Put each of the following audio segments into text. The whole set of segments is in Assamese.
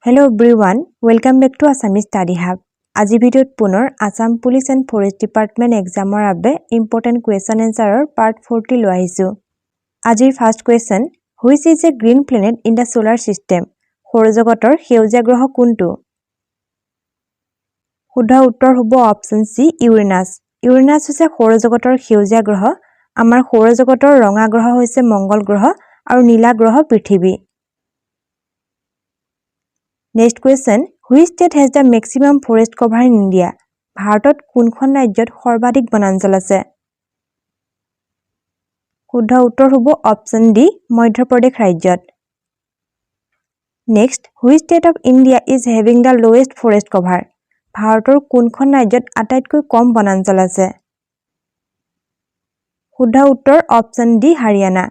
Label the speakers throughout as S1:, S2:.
S1: Hello everyone, welcome back to Assamese Study Hub. আজি ভিডিঅ'ত পুনৰ Assam police and forest department এক্সামৰ বাবে ইম্পৰ্টেণ্ট কুৱেশ্যন এনসাৰৰ পাৰ্ট 40 লৈ আহিছো। আজিৰ first question, which is a green planet in the solar system? সৌৰজগতৰ সেউজীয়া গ্ৰহ কোনটো? শুদ্ধ উত্তৰ হ'ব অপচন সি ইউৰেনাছ। ইউৰেনাছ হৈছে সৌৰজগতৰ সেউজীয়া গ্ৰহ। আমাৰ সৌৰজগতৰ ৰঙা গ্ৰহ হৈছে মংগল গ্ৰহ আৰু নীলা গ্ৰহ পৃথিৱী। Next question, which state has the maximum forest cover in India? ভাৰতত কোনখন ৰাজ্যত সৰ্বাধিক বনাঞ্চল আছে? শুদ্ধ উত্তৰ হ'ব অপচন ডি মধ্যপ্ৰদেশ ৰাজ্যত। Next, which state of India is having the lowest forest cover? ভাৰতৰ কোনখন ৰাজ্যত আটাইতকৈ কম বনাঞ্চল আছে? শুদ্ধ উত্তৰ option D Haryana.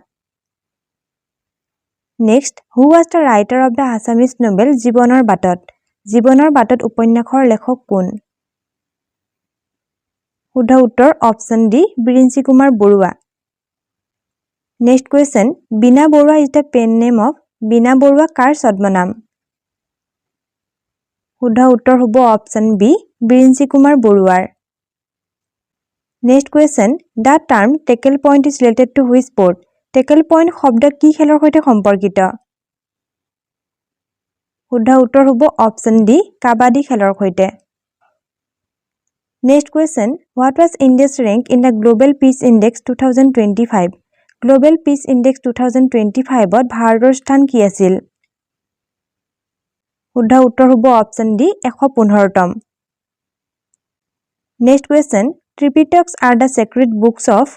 S1: Next, who was the writer of the Assamese novel জীৱনৰ বাটত? জীৱনৰ বাটত উপন্যাসৰ লেখক কোন? শুদ্ধ উত্তৰ অপচন ডি বিৰিঞ্চি Kumar Barua. Next question, Bina Borua is the pen name of Bina Borua কাৰ ছদ্মনাম? শুদ্ধ উত্তৰ হ'ব অপচন বি বিৰিঞ্চি কুমাৰ বৰুৱাৰ। Next question, the term tackle point is related to which sport? Tackle point শব্দ কি খেলৰ সৈতে সম্পৰ্কিত? শুদ্ধ উত্তৰ হ'ব অপচন ডি কাবাডী খেলৰ সৈতে। Next question, what was India's rank in the Global Peace Index 2025? Global Peace Index 2025 ত ভাৰতৰ স্থান কি আছিল? শুদ্ধ উত্তৰ হ'ব অপচন ডি 115তম। Next question, Tripitaks are the sacred books of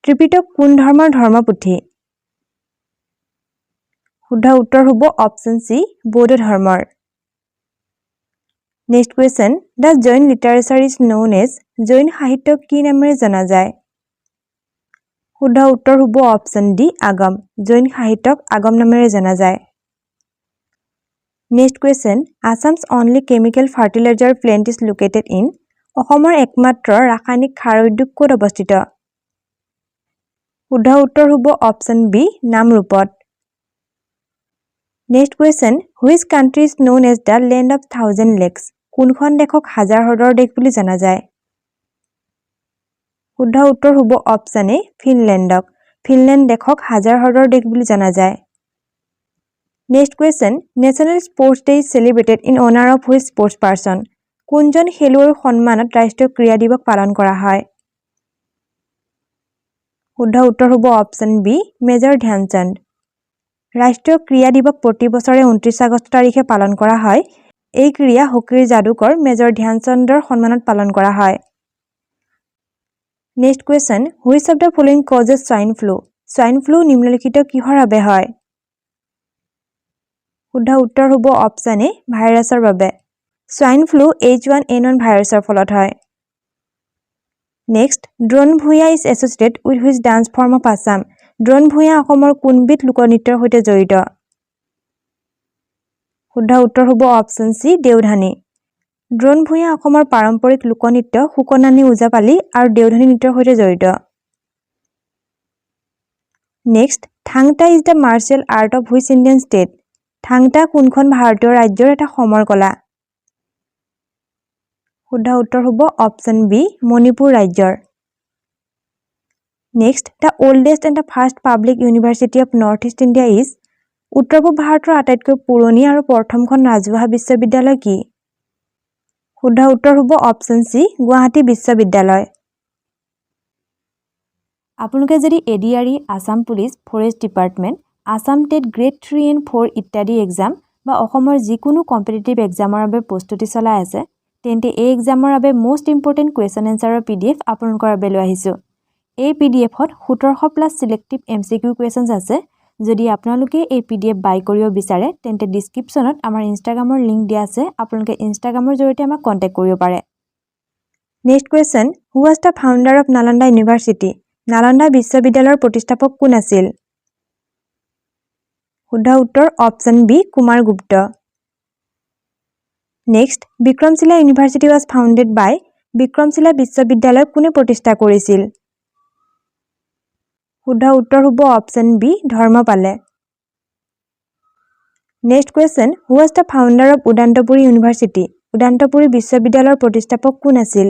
S1: Tripitaka কোন ধৰ্মৰ ধৰ্মপুথি? শুদ্ধ উত্তৰ হ'ব অপচন সি বৌদ্ধ ধৰ্মৰ। Next question, the Jain literature is known as Jain সাহিত্যক কি নামেৰে জনা যায়? শুদ্ধ উত্তৰ হ'ব অপচন ডি আগম। জৈন সাহিত্যক আগম নামেৰে জনা যায়। Next question, Assam's only chemical fertilizer plant is located in অসমৰ একমাত্ৰ ৰাসায়নিক সাৰ উদ্যোগ ক'ত অৱস্থিত? শুদ্ধ উত্তৰ হ'ব অপচন বি নামৰূপত। Next question, which country is known as the land of thousand lakes? কোনখন দেশক হাজাৰ হ্ৰদৰ দেশ বুলি জনা যায়? শুদ্ধ উত্তৰ হ'ব অপচন এ ফিনলেণ্ডক। ফিনলেণ্ড দেশক হাজাৰ হ্ৰদৰ দেশ বুলি জনা যায়। Next question, National Sports Day is celebrated in honor of which sports person? কোনজন খেলুৱৈৰ সন্মানত ৰাষ্ট্ৰীয় ক্ৰীড়া দিৱস পালন কৰা হয়? শুদ্ধ উত্তৰ হ'ব অপচন বি মেজৰ ধ্যানচান্দ। ৰাষ্ট্ৰীয় ক্ৰীড়া দিৱস প্ৰতি বছৰে 29 আগষ্ট তাৰিখে পালন কৰা হয়। এই ক্ৰীড়া হকীৰ যাদুকৰ মেজৰ ধ্যানচান্দৰ সন্মানত পালন কৰা হয়। Next question, which of the following causes swine flu? Swine flu নিম্নলিখিত কিহৰ বাবে হয়? শুদ্ধ উত্তৰ হ'ব অপচন এ ভাইৰাছৰ বাবে। swine flu H1N1 ভাইৰাছৰ ফলত হয়। Next, Drone Bhuya is associated with which dance form of Assam? Drone Bhuya অসমৰ কোনবিধ লোকনৃত্যৰ সৈতে জড়িত? শুদ্ধ উত্তৰ হ'ব অপচন সি দেওধানী। ড্ৰোন ভূঞা অসমৰ পাৰম্পৰিক লোকনৃত্য সুকনানী ওজাপালি আৰু দেওধানী নৃত্যৰ সৈতে জড়িত। Next, thangta is the martial art of which Indian state? Thangta কোনখন ভাৰতীয় ৰাজ্যৰ এটা সমৰ কলা? শুদ্ধ উত্তৰ হ'ব অপচন বি মণিপুৰ ৰাজ্যৰ। Next, the oldest and the first public university of Northeast India is উত্তৰ-পূব ভাৰতৰ আটাইতকৈ পুৰণি আৰু প্ৰথমখন ৰাজহুৱা বিশ্ববিদ্যালয় কি? শুদ্ধ উত্তৰ হ'ব অপচন সি গুৱাহাটী বিশ্ববিদ্যালয়। আপোনালোকে যদি ADRE, Assam police, forest department, Assam TET grade 3 and 4 ইত্যাদি এক্সাম বা অসমৰ যিকোনো কম্পিটিটিভ এক্সামৰ বাবে প্ৰস্তুতি চলাই আছে, তেন্তে এই এক্সামৰ বাবে মোষ্ট ইম্পৰ্টেণ্ট কুৱেশ্যন এনচাৰৰ PDF আপোনালোকৰ বাবে লৈ আহিছোঁ। এই PDFত 1700+ সিলেক্টিভ MCQ কুৱেশ্যনছ আছে। যদি আপোনালোকে এই PDF বাই কৰিব বিচাৰে, তেন্তে ডিসক্ৰিপশ্যনত আমাৰ ইনষ্টাগ্ৰামৰ লিংক দিয়া আছে। আপোনালোকে ইনষ্টাগ্ৰামৰ জৰিয়তে আমাক কন্টেক্ট কৰিব পাৰে। Next question, who was the founder of Nalanda University? Nalanda বিশ্ববিদ্যালয়ৰ প্ৰতিষ্ঠাপক কোন আছিল? শুদ্ধ উত্তৰ option B Kumaragupta. Next, Vikramashila university was founded by Vikramashila বিশ্ববিদ্যালয় কোনে প্ৰতিষ্ঠা কৰিছিল? শুদ্ধ উত্তৰ হ'ব অপচন বি ধৰ্মপালে। Next question, who was the founder of Udantapuri university? Udantapuri বিশ্ববিদ্যালয়ৰ প্ৰতিষ্ঠাপক কোন আছিল?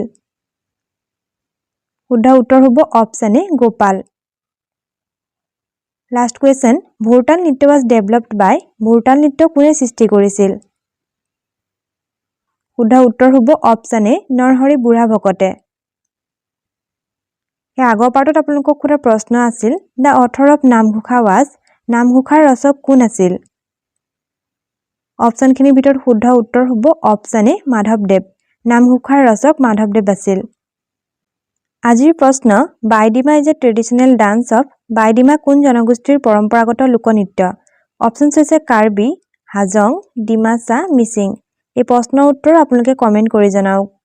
S1: শুদ্ধ উত্তৰ হ'ব option A Gopal. Last question, Bhortal নৃত্য ৱাজ ডেভেলপড বাই, ভোৰতাল নৃত্য কোনে সৃষ্টি কৰিছিল? শুদ্ধ উত্তৰ হ'ব অপশ্যন এ নৰহৰি বুঢ়াভকতে। আগৰ পাৰ্টত আপোনালোকক সোধা প্ৰশ্ন আছিল, the author of Namghosha was, নামঘোষাৰ ৰচক কোন আছিল? অপশ্যনখিনিৰ ভিতৰত শুদ্ধ উত্তৰ হ'ব অপশ্যন এ মাধৱদেৱ। নামঘোষাৰ ৰচক মাধৱদেৱ আছিল। আজিৰ প্ৰশ্ন, Baidima is a traditional dance of, Baidima কোন জনগোষ্ঠীৰ পৰম্পৰাগত লোকনৃত্য? অপশ্যনছ হৈছে কাৰ্বি, হাজং, ডিমাছা, মিচিং। এই প্ৰশ্নৰ উত্তৰ আপোনালোকে কমেণ্ট কৰি জনাওক।